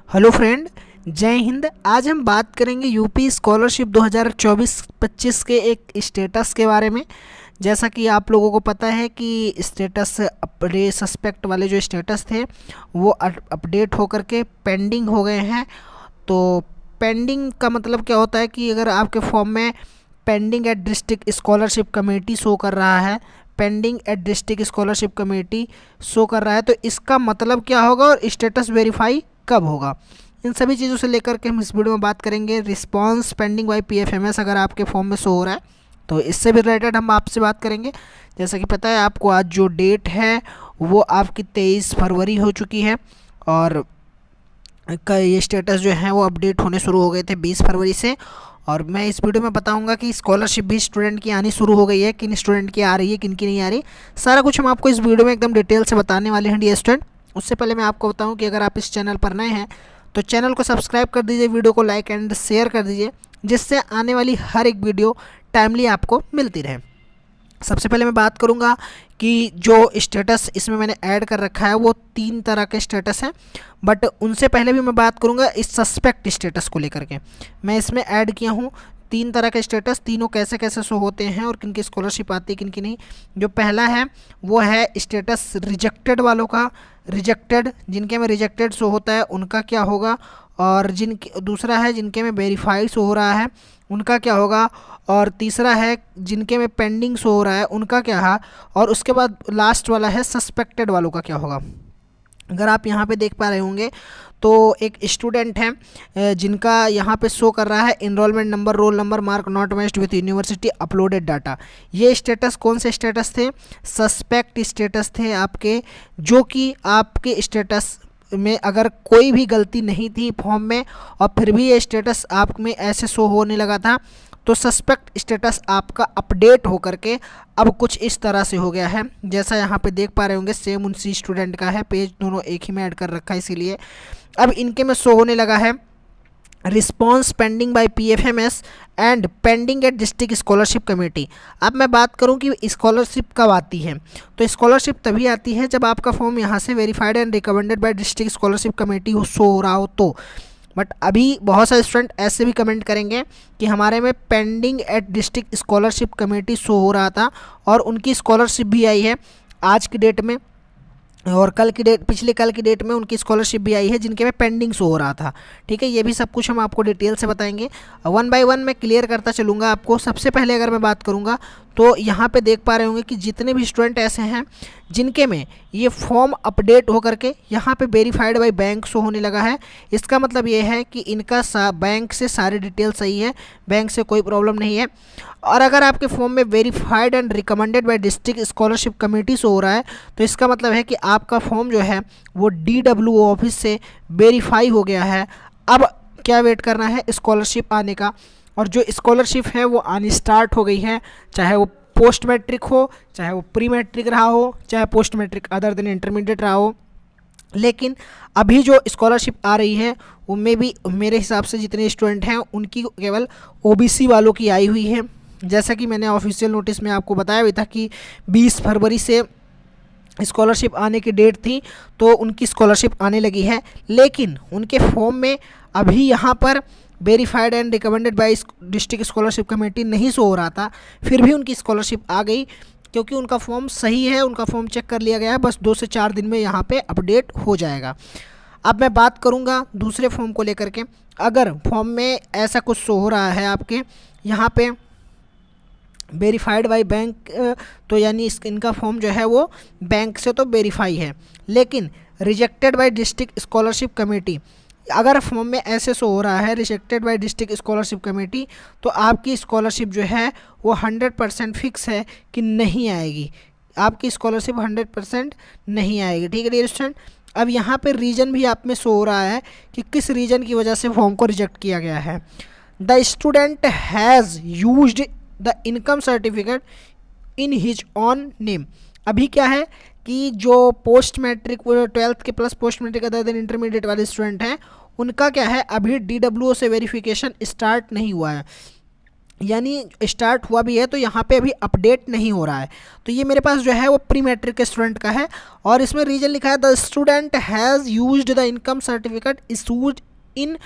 Hello friend, जय हिंद। आज हम बात करेंगे यूपी स्कॉलरशिप 2024-25 के एक स्टेटस के बारे में। जैसा कि आप लोगों को पता है कि स्टेटस अपडे सस्पेक्ट वाले जो स्टेटस थे वो अपडेट होकर के पेंडिंग हो गए हैं। तो पेंडिंग का मतलब क्या होता है कि अगर आपके फॉर्म में pending at district scholarship committee show कर रहा है, pending at district scholarship committee show कर रहा है, तो इसका मतलब क्या होगा और स्टेटस वेरीफाई कब होगा, इन सभी चीज़ों से लेकर के हम इस वीडियो में बात करेंगे। रिस्पांस पेंडिंग बाय पीएफएमएस अगर आपके फॉर्म में शो हो रहा है तो इससे भी रिलेटेड हम आपसे बात करेंगे। जैसा कि पता है आपको, आज जो डेट है वो आपकी 23 फरवरी हो चुकी है और का ये स्टेटस जो है वो अपडेट होने शुरू हो गए थे 20 फरवरी से। और मैं इस वीडियो में बताऊंगा कि स्कॉलरशिप भी स्टूडेंट की आनी शुरू हो गई है, किन स्टूडेंट की आ रही है, किन की नहीं आ रही। सारा कुछ हम आपको इस वीडियो में एकदम डिटेल से बताने वाले हैं डियर स्टूडेंट। उससे पहले मैं आपको बताऊं कि अगर आप इस चैनल पर नए हैं तो चैनल को सब्सक्राइब कर दीजिए, वीडियो को लाइक एंड शेयर कर दीजिए, जिससे आने वाली हर एक वीडियो टाइमली आपको मिलती रहे। सबसे पहले मैं बात करूंगा कि जो स्टेटस इसमें मैंने ऐड कर रखा है वो 3 तरह के स्टेटस हैं, बट उनसे पहले भी मैं बात करूंगा इस सस्पेक्ट स्टेटस को लेकर के। मैं इसमें ऐड किया हूँ 3 तरह के स्टेटस, तीनों कैसे कैसे शो होते हैं और किन की स्कॉलरशिप आती है किन की नहीं। जो पहला है वो है स्टेटस रिजेक्टेड वालों का। रिजेक्टेड, जिनके में रिजेक्टेड शो होता है उनका क्या होगा, और दूसरा है जिनके में वेरीफाइड शो हो रहा है उनका क्या होगा, और तीसरा है जिनके में पेंडिंग शो हो रहा है उनका क्या है, और उसके बाद लास्ट वाला है सस्पेक्टेड वालों का क्या होगा। अगर आप यहाँ पे देख पा रहे होंगे तो एक स्टूडेंट है जिनका यहाँ पे शो कर रहा है enrolment number, roll number, mark not matched with university, uploaded data. ये स्टेटस कौन से स्टेटस थे? सस्पेक्ट स्टेटस थे आपके, जो कि आपके स्टेटस में अगर कोई भी गलती नहीं थी फॉर्म में और फिर भी ये स्टेटस आप में ऐसे शो होने लगा था, तो सस्पेक्ट स्टेटस आपका अपडेट होकर के अब कुछ इस तरह से हो गया है। जैसा यहाँ पे देख पा रहे होंगे, सेम उसी स्टूडेंट का है, पेज दोनों एक ही में ऐड कर रखा है, इसीलिए अब इनके में शो होने लगा है response pending by PFMS and pending at district scholarship committee. अब मैं बात करूं कि स्कॉलरशिप कब आती है, तो स्कॉलरशिप तभी आती है जब आपका फॉर्म यहां से verified and recommended by district scholarship committee हो शो हो रहा हो तो। बट अभी बहुत सारे स्टूडेंट ऐसे भी कमेंट करेंगे कि हमारे में pending at district scholarship committee show हो रहा था और उनकी स्कॉलरशिप भी आई है आज की डेट में, और कल की डेट, पिछले कल की डेट में उनकी स्कॉलरशिप भी आई है जिनके में पेंडिंग शो हो रहा था। ठीक है, ये भी सब कुछ हम आपको डिटेल से बताएंगे, वन बाय वन मैं क्लियर करता चलूँगा आपको। सबसे पहले अगर मैं बात करूँगा तो यहाँ पे देख पा रहे होंगे कि जितने भी स्टूडेंट ऐसे हैं जिनके में ये फॉर्म अपडेट होकर के यहाँ पे वेरीफाइड बाय बैंक शो होने लगा है, इसका मतलब ये है कि इनका बैंक से सारी डिटेल सही है, बैंक से कोई प्रॉब्लम नहीं है। और अगर आपके फॉर्म में verified and recommended by district scholarship committee show हो रहा है तो इसका मतलब है कि आपका फॉर्म जो है वो DWO ऑफिस से वेरीफाई हो गया है। अब क्या वेट करना है स्कॉलरशिप आने का, और जो स्कॉलरशिप है वो आनी स्टार्ट हो गई है, चाहे वो पोस्ट मैट्रिक हो, चाहे वो प्री मैट्रिक रहा हो, चाहे post matric other than intermediate रहा हो। लेकिन अभी जो स्कॉलरशिप आ रही है उनमें भी मेरे हिसाब से जितने स्टूडेंट हैं उनकी केवल OBC वालों की आई हुई है। जैसा कि मैंने ऑफिशियल नोटिस में आपको बताया भी था कि 20 फरवरी से स्कॉलरशिप आने की डेट थी, तो उनकी स्कॉलरशिप आने लगी है। लेकिन उनके फॉर्म में अभी यहाँ पर verified and recommended by district scholarship committee नहीं शो हो रहा था, फिर भी उनकी स्कॉलरशिप आ गई क्योंकि उनका फॉर्म सही है, उनका फॉर्म चेक कर लिया गया है, बस 2 से 4 दिन में यहाँ पे अपडेट हो जाएगा। अब मैं बात करूँगा दूसरे फॉर्म को लेकर के। अगर फॉर्म में ऐसा कुछ शो हो रहा है आपके यहाँ पे वेरीफाइड बाय बैंक, तो यानी इनका फॉर्म जो है वो बैंक से तो वेरीफाई है, लेकिन rejected by district scholarship committee, अगर फॉर्म में ऐसे शो हो रहा है rejected by district scholarship committee, तो आपकी स्कॉलरशिप जो है वो 100% फिक्स है कि नहीं आएगी, आपकी स्कॉलरशिप 100% नहीं आएगी। ठीक है डियर स्टूडेंट, अब यहाँ पे रीज़न भी आप में शो हो रहा है कि किस रीज़न की वजह से फॉर्म को रिजेक्ट किया गया है। The student has used the income certificate in his own name. अभी क्या है कि जो पोस्ट मैट्रिक 12th के plus post matric other than intermediate वाले स्टूडेंट हैं उनका क्या है, अभी DWO से वेरिफिकेशन स्टार्ट नहीं हुआ है। यानी स्टार्ट हुआ भी है तो यहाँ पे अभी अपडेट नहीं हो रहा है। तो ये मेरे पास जो है वो प्री मैट्रिक के स्टूडेंट का है और इसमें रीजन लिखा है the student has used the income certificate issued in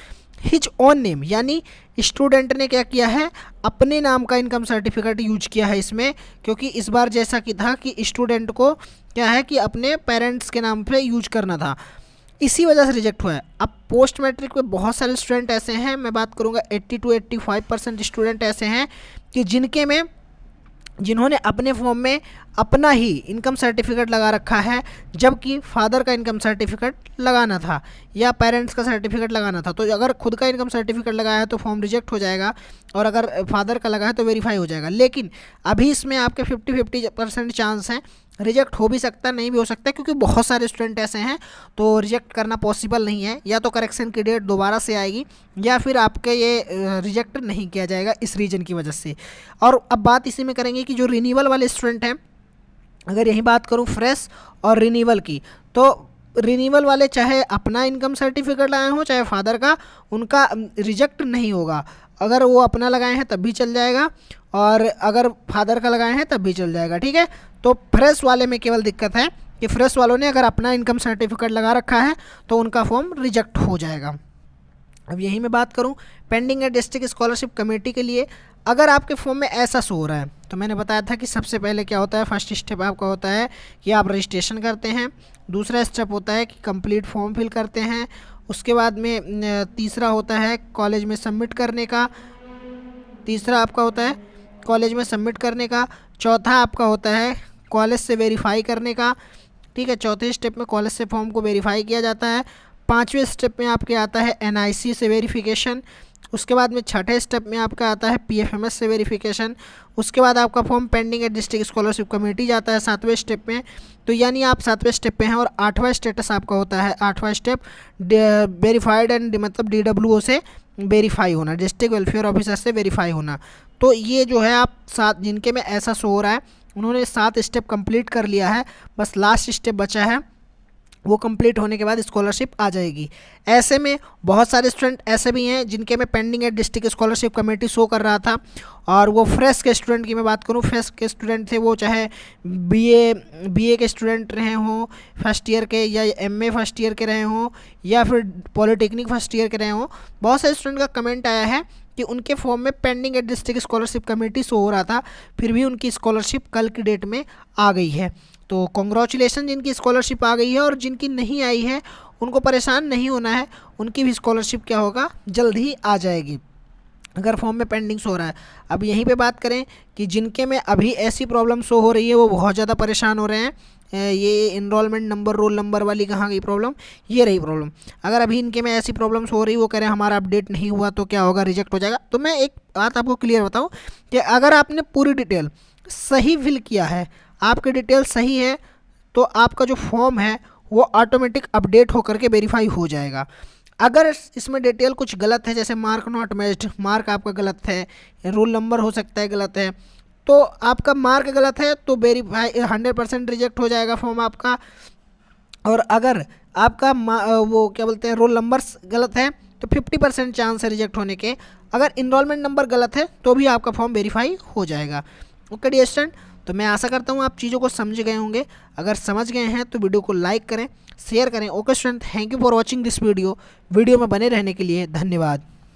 his own name, यानी स्टूडेंट ने क्या किया है, अपने नाम का इनकम सर्टिफिकेट यूज किया है इसमें, क्योंकि इस बार जैसा कि था कि स्टूडेंट को क्या है कि अपने पेरेंट्स के नाम पे यूज करना था, इसी वजह से रिजेक्ट हुआ है। अब पोस्ट मैट्रिक में बहुत सारे स्टूडेंट ऐसे हैं, मैं बात करूँगा 80 to 85% स्टूडेंट ऐसे हैं कि जिन्होंने अपने फॉर्म में अपना ही इनकम सर्टिफिकेट लगा रखा है, जबकि फादर का इनकम सर्टिफिकेट लगाना था या पेरेंट्स का सर्टिफिकेट लगाना था। तो अगर खुद का इनकम सर्टिफिकेट लगाया है तो फॉर्म रिजेक्ट हो जाएगा और अगर फादर का लगा है तो वेरीफाई हो जाएगा। लेकिन अभी इसमें आपके 50-50% चांस हैं, रिजेक्ट हो भी सकता है, नहीं भी हो सकता, क्योंकि बहुत सारे स्टूडेंट ऐसे हैं तो रिजेक्ट करना पॉसिबल नहीं है। या तो करेक्शन की डेट दोबारा से आएगी या फिर आपके ये रिजेक्ट नहीं किया जाएगा इस रीजन की वजह से। और अब बात इसी में करेंगे कि जो रिन्यूअल वाले स्टूडेंट हैं, अगर यही बात करूं फ्रेश और रिन्यूअल की, तो रिन्यूअल वाले चाहे अपना इनकम सर्टिफिकेट लगाए हो चाहे फादर का, उनका रिजेक्ट नहीं होगा। अगर वो अपना लगाए हैं तब भी चल जाएगा और अगर फादर का लगाए हैं तब भी चल जाएगा, ठीक है। तो फ्रेश वाले में केवल दिक्कत है कि फ्रेश वालों ने अगर अपना इनकम सर्टिफिकेट लगा रखा है तो उनका फॉर्म रिजेक्ट हो जाएगा। अब यही मैं बात करूं पेंडिंग है डिस्ट्रिक्ट स्कॉलरशिप कमेटी के लिए, अगर आपके फॉर्म में ऐसा शो हो रहा है तो मैंने बताया था कि सबसे पहले क्या होता है, फर्स्ट स्टेप आपका होता है कि आप रजिस्ट्रेशन करते हैं, दूसरा स्टेप होता है कि कंप्लीट फॉर्म फिल करते हैं, उसके बाद में तीसरा होता है कॉलेज में सबमिट करने का, तीसरा आपका होता है कॉलेज में सबमिट करने का, चौथा आपका होता है कॉलेज से वेरीफाई करने का, ठीक है। चौथे स्टेप में कॉलेज से फॉर्म को वेरीफाई किया जाता है। पाँचवें स्टेप में आपके आता है एनआईसी से वेरिफिकेशन, उसके बाद में छठे स्टेप में आपका आता है पीएफएमएस से वेरिफिकेशन, उसके बाद आपका फॉर्म पेंडिंग है डिस्ट्रिक्ट स्कॉलरशिप कमेटी जाता है सातवें स्टेप में। तो यानी आप सातवें स्टेप पे हैं और आठवां स्टेटस आपका होता है, आठवां स्टेप वेरीफाइड एंड मतलब डीडब्ल्यूओ से वेरीफाई होना, डिस्ट्रिक्ट वेलफेयर ऑफिसर से वेरीफाई होना। तो ये जो है आप सात जिनके में ऐसा शो हो रहा है उन्होंने 7 स्टेप कंप्लीट कर लिया है, बस लास्ट स्टेप बचा है, वो कंप्लीट होने के बाद स्कॉलरशिप आ जाएगी। ऐसे में बहुत सारे स्टूडेंट ऐसे भी हैं जिनके में पेंडिंग है डिस्ट्रिक्ट स्कॉलरशिप कमेटी शो कर रहा था, और वो फ्रेश के स्टूडेंट की मैं बात करूं, फ्रेश के स्टूडेंट थे वो चाहे बीए के स्टूडेंट रहे हों फर्स्ट ईयर के, या एमए फर्स्ट ईयर के रहे हों, या फिर पॉलिटेक्निक फर्स्ट ईयर के रहे हों। बहुत सारे स्टूडेंट का कमेंट आया है कि उनके फॉर्म में पेंडिंग है डिस्ट्रिक्ट स्कॉलरशिप कमेटी शो हो रहा था, फिर भी उनकी स्कॉलरशिप कल की डेट में आ गई है। तो कॉन्ग्रेचुलेसन जिनकी स्कॉलरशिप आ गई है, और जिनकी नहीं आई है उनको परेशान नहीं होना है, उनकी भी स्कॉलरशिप क्या होगा जल्द ही आ जाएगी अगर फॉर्म में पेंडिंग शो हो रहा है। अब यहीं पे बात करें कि जिनके में अभी ऐसी प्रॉब्लम शो हो रही है वो बहुत ज़्यादा परेशान हो रहे हैं, ये इनरोलमेंट नंबर रोल नंबर वाली कहाँ गई प्रॉब्लम, ये रही प्रॉब्लम। अगर अभी इनके में ऐसी प्रॉब्लम्स हो रही, वो कह रहे हैं हमारा अपडेट नहीं हुआ तो क्या होगा, रिजेक्ट हो जाएगा। तो मैं एक बात आपको क्लियर बताऊँ कि अगर आपने पूरी डिटेल सही फिल किया है, आपकी डिटेल सही है, तो आपका जो फॉर्म है वो ऑटोमेटिक अपडेट होकर के वेरीफाई हो जाएगा। अगर इसमें डिटेल कुछ गलत है, जैसे मार्क नॉट मैच्ड, मार्क आपका गलत है, रोल नंबर हो सकता है गलत है, तो आपका मार्क गलत है तो वेरीफाई 100% रिजेक्ट हो जाएगा फॉर्म आपका। और अगर आपका वो क्या बोलते हैं रोल नंबर्स गलत है तो 50% चांस है रिजेक्ट होने के। अगर इनरोलमेंट नंबर गलत है तो भी आपका फॉर्म वेरीफाई हो जाएगा। ओके डियर स्टूडेंट, तो मैं आशा करता हूँ आप चीज़ों को समझ गए होंगे। अगर समझ गए हैं तो वीडियो को लाइक करें, शेयर करें। Okay student, thank you for watching this video में बने रहने के लिए धन्यवाद।